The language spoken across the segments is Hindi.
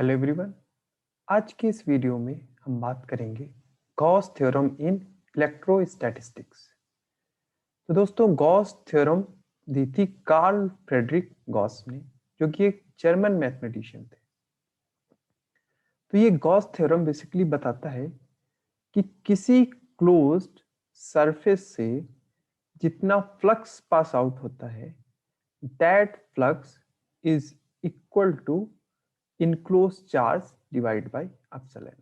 Hello everyone. आज के इस वीडियो में हम बात करेंगे गॉस थ्योरम इन इलेक्ट्रोस्टैटिस्टिक्स। तो दोस्तों, गॉस थ्योरम दी थी कार्ल फ्रेडरिक गॉस ने, जो कि एक जर्मन मैथमेटिशियन थे। तो ये गॉस थ्योरम बेसिकली बताता है कि किसी क्लोज्ड सरफेस से जितना फ्लक्स पास आउट होता है, that flux is equal to enclose charge divide by epsilon.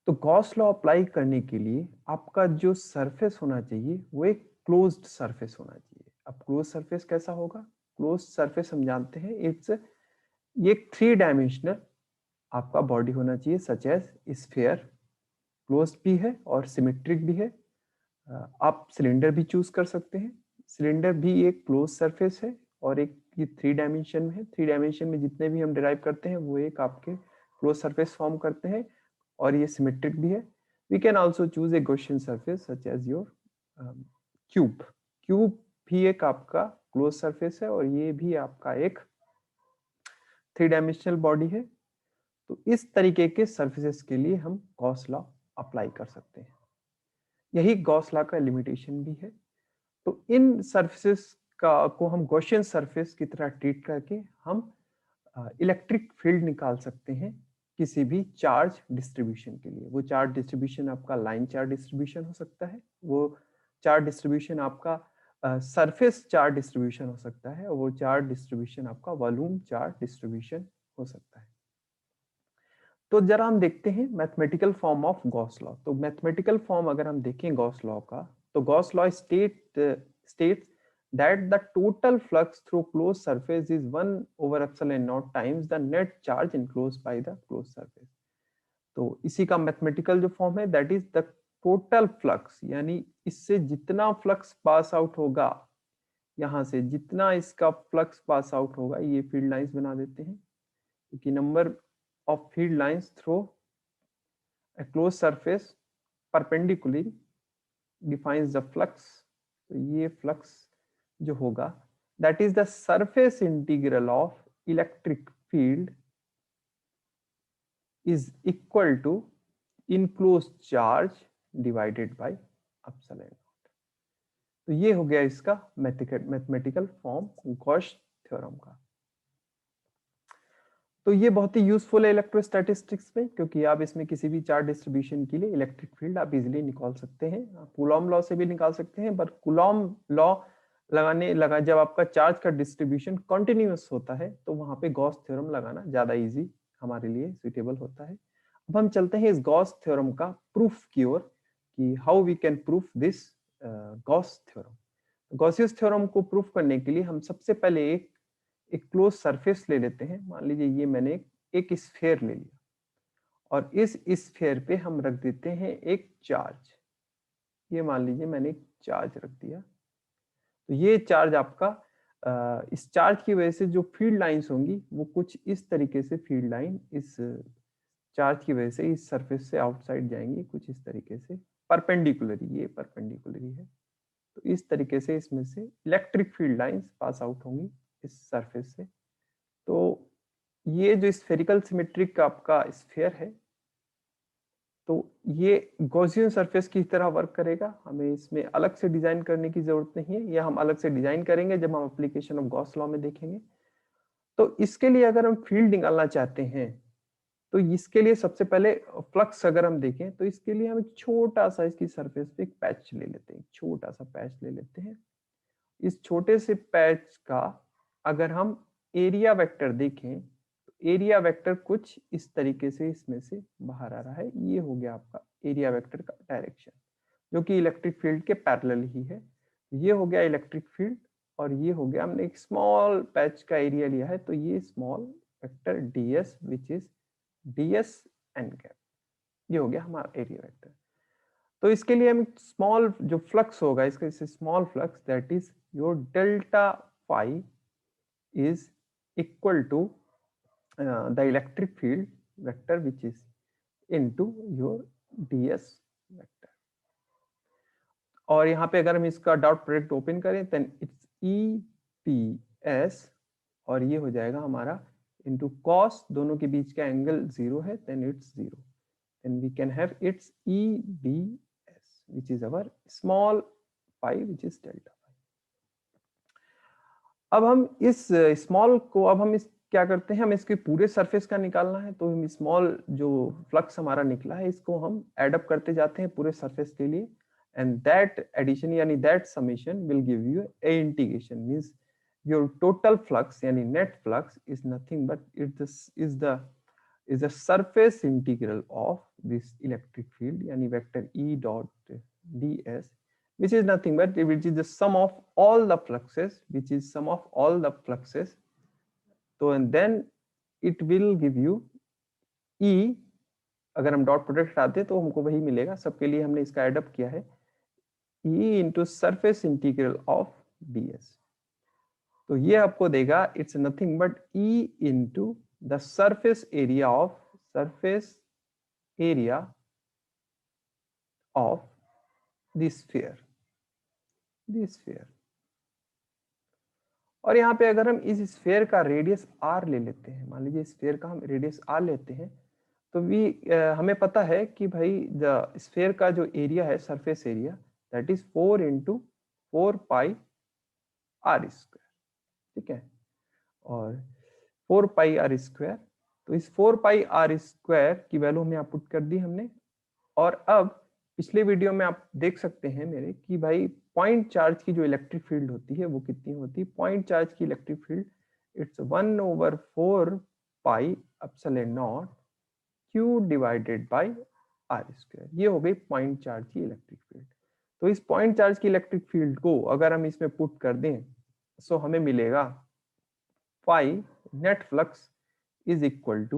तो गॉस लॉ अप्लाई करने के लिए आपका जो सरफेस होना चाहिए वो एक क्लोज्ड सरफेस होना चाहिए। अब क्लोज सरफेस कैसा होगा? क्लोज सरफेस हम जानते हैं इट्स ये 3 डायमेंशनल आपका बॉडी होना चाहिए, सच एज स्फीयर। क्लोज भी है और सिमेट्रिक भी है। आप सिलेंडर भी चूज कर सकते हैं। सिलेंडर भी एक क्लोज सरफेस है और एक ये 3 डायमेंशन में है। 3 डायमेंशन में जितने भी हम डिराइव करते हैं वो एक आपके क्लोज सरफेस फॉर्म करते हैं और ये सिमेट्रिक भी है। We can also choose a Gaussian surface such as your cube. Cube भी एक आपका क्लोज सरफेस है और ये भी आपका एक 3 डायमेंशनल बॉडी है। तो इस तरीके के सरफेसेस के लिए हम गॉस लॉ अप्लाई कर सकते हैं। यही गॉस लॉ का लिमिटेशन भी है। तो इन सरफेसेस का को हम गॉसियन सरफेस की तरह ट्रीट करके हम इलेक्ट्रिक फील्ड निकाल सकते हैं किसी भी चार्ज डिस्ट्रीब्यूशन के लिए। वो चार्ज डिस्ट्रीब्यूशन आपका लाइन चार्ज डिस्ट्रीब्यूशन हो सकता है, वो चार्ज डिस्ट्रीब्यूशन आपका सरफेस चार्ज डिस्ट्रीब्यूशन हो सकता है, और वो चार्ज डिस्ट्रीब्यूशन आपका वॉल्यूम चार्ज डिस्ट्रीब्यूशन हो सकता है। तो जरा हम देखते हैं mathematical form of Gauss law. तो मैथमेटिकल फॉर्म अगर हम देखें गॉस लॉ का, तो Gauss law states that the total flux through closed surface is 1 over epsilon naught times the net charge enclosed by the closed surface। तो इसी का मैथमेटिकल जो फॉर्म है that is the total flux, यानी इससे जितना फ्लक्स पास आउट होगा, यहां से जितना इसका फ्लक्स पास आउट होगा, ये फील्ड लाइंस बना देते हैं क्योंकि number of field lines through a closed surface perpendicularly defines the flux। तो ये फ्लक्स जो होगा that is the surface integral of electric field is equal to enclosed charge divided by epsilon। तो ये हो गया इसका मैथमेटिकल फॉर्म गॉस थ्योरम का। तो ये बहुत ही यूजफुल है इलेक्ट्रोस्टैटिस्टिक्स में, क्योंकि आप इसमें किसी भी चार्ज डिस्ट्रीब्यूशन के लिए इलेक्ट्रिक फील्ड आप इजीली निकाल सकते हैं। आप कूलॉम लॉ से भी निकाल सकते हैं, पर कूलॉम लॉ लगा जब आपका चार्ज का डिस्ट्रीब्यूशन कंटिन्यूअस होता है तो वहां पे गॉस थ्योरम लगाना ज्यादा इजी हमारे लिए सुइटेबल होता है। अब हम चलते हैं इस गॉस थ्योरम का प्रूफ की ओर कि how we can proof this Gauss theorem. Gauss's theorem को प्रूफ करने के लिए हम सबसे पहले एक क्लोज सरफेस ले लेते हैं। मान लीजिए ये मैंने एक स्फीयर ले लिया और इस स्फीयर पे हम रख देते हैं एक चार्ज। ये मान लीजिए मैंने एक चार्ज रख दिया। तो ये चार्ज आपका इस चार्ज की वजह से जो फील्ड लाइंस होंगी वो कुछ इस तरीके से फील्ड लाइन इस चार्ज की वजह से इस सरफेस से आउटसाइड जाएंगी, कुछ इस तरीके से परपेंडिकुलरी। ये परपेंडिकुलरी है, तो इस तरीके से इसमें से electric field lines pass out होंगी इस सरफेस से। तो ये जो स्फेरिकल सिमेट्रिक आपका स्फीयर है, तो ये गॉसियन सरफेस की तरह वर्क करेगा। हमें इसमें अलग से डिजाइन करने की जरूरत नहीं है, या हम अलग से डिजाइन करेंगे जब हम एप्लीकेशन ऑफ गॉस लॉ में देखेंगे। तो इसके लिए अगर हम फील्ड निकालना चाहते हैं तो इसके लिए सबसे पहले फ्लक्स अगर हम देखें तो इसके लिए हम एक छोटा सा इसकी सरफेस पे एक पैच ले लेते हैं, छोटा सा पैच ले लेते हैं। इस छोटे से पैच का अगर हम एरिया वेक्टर देखें तो एरिया वेक्टर कुछ इस तरीके से इसमें से बाहर आ रहा है। ये हो गया आपका एरिया वेक्टर का डायरेक्शन, जो कि इलेक्ट्रिक फील्ड के पैरेलल ही है। ये हो गया इलेक्ट्रिक फील्ड, और ये हो गया हमने एक स्मॉल पैच का एरिया लिया है, तो ये small vector ds which is ds n cap. ये हो गया हमारा एरिया वेक्टर। तो इसके लिए हम स्मॉल जो फ्लक्स होगा इसका small flux that is your delta phi is equal to the electric field vector which is into your ds vector। और यहाँ पे अगर हम इसका डॉट प्रोडक्ट ओपन करें then it's E P S, और ये हो जाएगा हमारा into cos, दोनों के बीच का एंगल 0 है, then it's 0. Then we can have its EDS, which is our small pi, which is delta phi. अब हम इस स्मॉल को, अब हम इस क्या करते हैं, हम इसके पूरे सरफेस का निकालना है, तो हम स्मॉल जो फ्लक्स हमारा निकला है इसको हम एड अप करते जाते हैं पूरे सरफेस के लिए, एंड दैट एडिशन यानी that summation will give you a integration, means your total flux यानी net flux is nothing but is the surface integral of this electric field yani vector E dot ds, which is nothing but which is the sum of all the fluxes, which is sum of all the fluxes. So and then it will give you E, अगर हम डॉट प्रोडक्ट हटाते तो हमको वही मिलेगा, सबके लिए हमने इसका एड अप किया है, E into surface integral of ds. तो ये आपको देगा it's nothing but E into the surface area of the sphere. और यहाँ पे अगर हम इस स्फीयर का रेडियस r ले लेते हैं, मान लीजिए स्फीयर का हम रेडियस r लेते हैं, तो हमें पता है कि भाई द स्फीयर का जो एरिया है, surface area, that is 4 into 4 pi r square, ठीक है, और 4 पाई आर स्क्वायर, तो इस 4 पाई आर स्क्वायर की वैल्यू हमें यहाँ पुट कर दी हमने। और अब पिछले वीडियो में आप देख सकते हैं मेरे कि भाई पॉइंट चार्ज की जो इलेक्ट्रिक फील्ड होती है वो कितनी होती है, पॉइंट चार्ज की electric field it's 1/4 pi epsilon naught q divided by r square, ये हो गई पॉइंट चार्ज की इलेक्ट्रिक फील्ड। तो इस पॉइंट चार्ज की इलेक्ट्रिक फील्ड को अगर हम इसमें पुट कर दें तो हमें मिलेगा phi net flux is equal to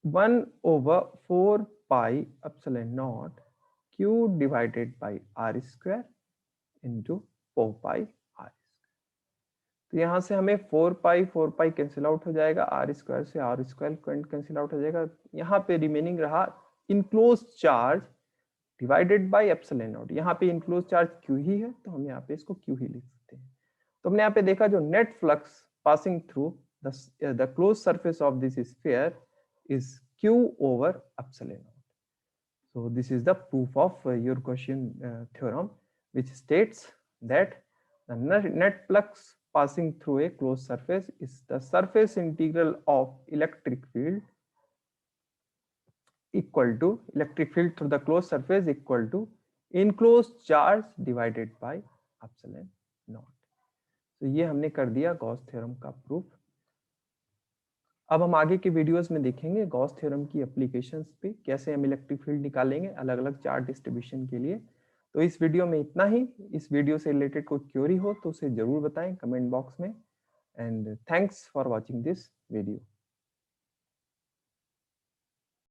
1/4 pi epsilon naught q divided by r square into 4 pi r square। तो यहाँ से हमें 4 पाई कैंसिल आउट हो जाएगा, r स्क्वायर से r स्क्वायर कैंसिल आउट हो जाएगा, यहाँ पे रिमेनिंग रहा enclose charge divided by epsilon not. यहाँ पे इनक्लोज चार्ज q ही है तो हम यहाँ पे इसको q ही लिख सकते हैं। तो हमने यहाँ पे देखा जो net flux passing through the closed surface of this sphere is q over epsilon naught. So this is the proof of your question theorem, which states that the net flux passing through a closed surface is the surface integral of electric field equal to electric field through the closed surface equal to enclosed charge divided by epsilon naught. तो ये हमने कर दिया गॉस थ्योरम का प्रूफ। अब हम आगे के वीडियोस में देखेंगे गॉस थ्योरम की एप्लीकेशंस पे, कैसे हम इलेक्ट्रिक फील्ड निकालेंगे अलग अलग चार्ज डिस्ट्रीब्यूशन के लिए। तो इस वीडियो में इतना ही। इस वीडियो से रिलेटेड कोई क्वेरी हो तो उसे जरूर बताएं कमेंट बॉक्स में, and thanks for watching this video.